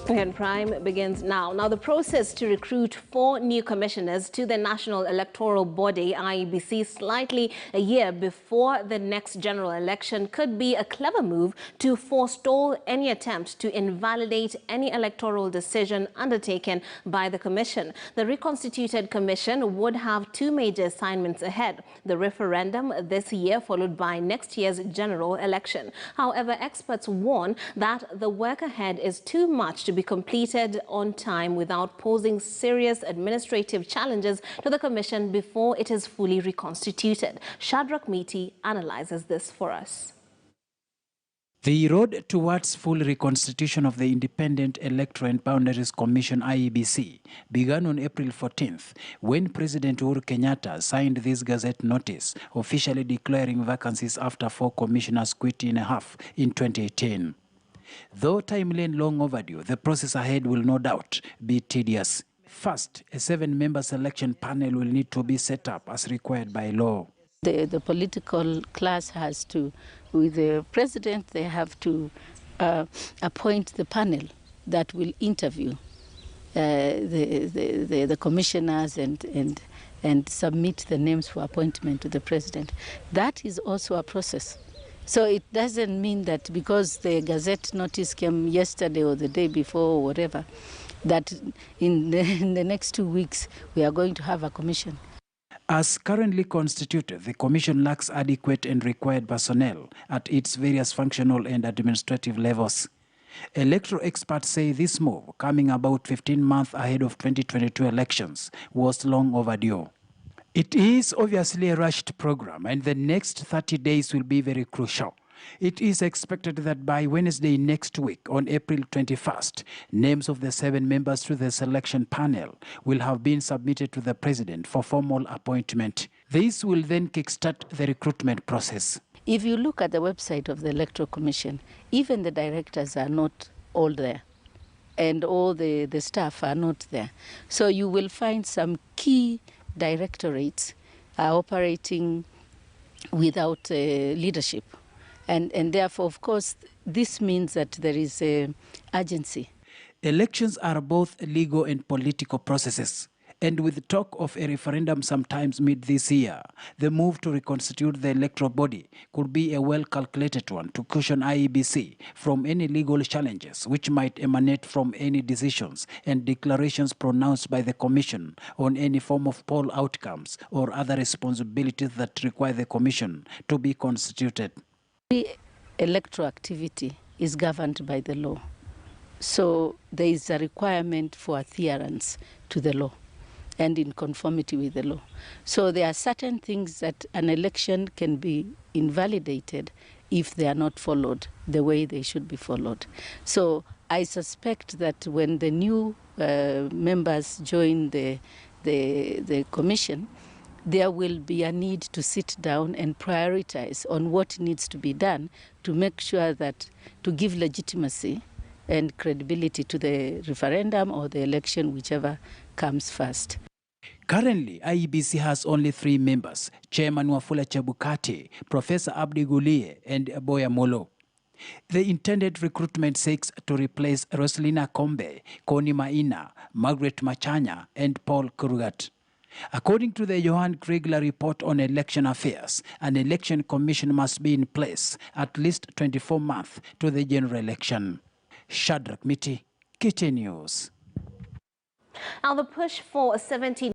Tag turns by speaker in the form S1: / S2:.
S1: And Prime begins now. Now, the process to recruit 4 new commissioners to the National Electoral Body, IEBC, slightly a year before the next general election could be a clever move to forestall any attempt to invalidate any electoral decision undertaken by the Commission. The reconstituted Commission would have 2 major assignments ahead: the referendum this year, followed by next year's general election. However, experts warn that the work ahead is too much to be completed on time without posing serious administrative challenges to the Commission before it is fully reconstituted. Shadrach Miti analyzes this for us.
S2: The road towards full reconstitution of the Independent Electoral and Boundaries Commission (IEBC) began on April 14th, when President Uhuru Kenyatta signed this Gazette notice, officially declaring vacancies after 4 commissioners quit in half in 2018. Though timely and long overdue, the process ahead will no doubt be tedious. First, a 7-member selection panel will need to be set up as required by law.
S3: The political class has to, with the president, they have to appoint the panel that will interview the commissioners and submit the names for appointment to the president. That is also a process. So it doesn't mean that because the Gazette notice came yesterday or the day before or whatever, that in the next 2 weeks we are going to have a commission.
S2: As currently constituted, the Commission lacks adequate and required personnel at its various functional and administrative levels. Electoral experts say this move, coming about 15 months ahead of 2022 elections, was long overdue. It is obviously a rushed program, and the next 30 days will be very crucial. It is expected that by Wednesday next week, on April 21st, names of the 7 members to the selection panel will have been submitted to the President for formal appointment. This will then kickstart the recruitment process.
S3: If you look at the website of the Electoral Commission, even the directors are not all there, and all the staff are not there. So you will find some key directorates are operating without leadership. And therefore, of course, this means that there is urgency.
S2: Elections are both legal and political processes. And with talk of a referendum sometimes mid this year, the move to reconstitute the electoral body could be a well-calculated one to cushion IEBC from any legal challenges which might emanate from any decisions and declarations pronounced by the Commission on any form of poll outcomes or other responsibilities that require the Commission to be constituted.
S3: Electoral activity is governed by the law. So there is a requirement for adherence to the law and in conformity with the law. So there are certain things that an election can be invalidated if they are not followed the way they should be followed. So I suspect that when the new members join the commission, there will be a need to sit down and prioritize on what needs to be done to make sure that to give legitimacy and credibility to the referendum or the election, whichever comes first.
S2: Currently, IEBC has only 3 members: Chairman Wafula Chebukati, Professor Abdi Gulie, and Boya Molo. The intended recruitment seeks to replace Roslina Kombe, Connie Maina, Margaret Machanya, and Paul Kurugat. According to the Johan Kriegler report on election affairs, an election commission must be in place at least 24 months to the general election. Shadrach Miti, KT News.
S1: Now, the push for 17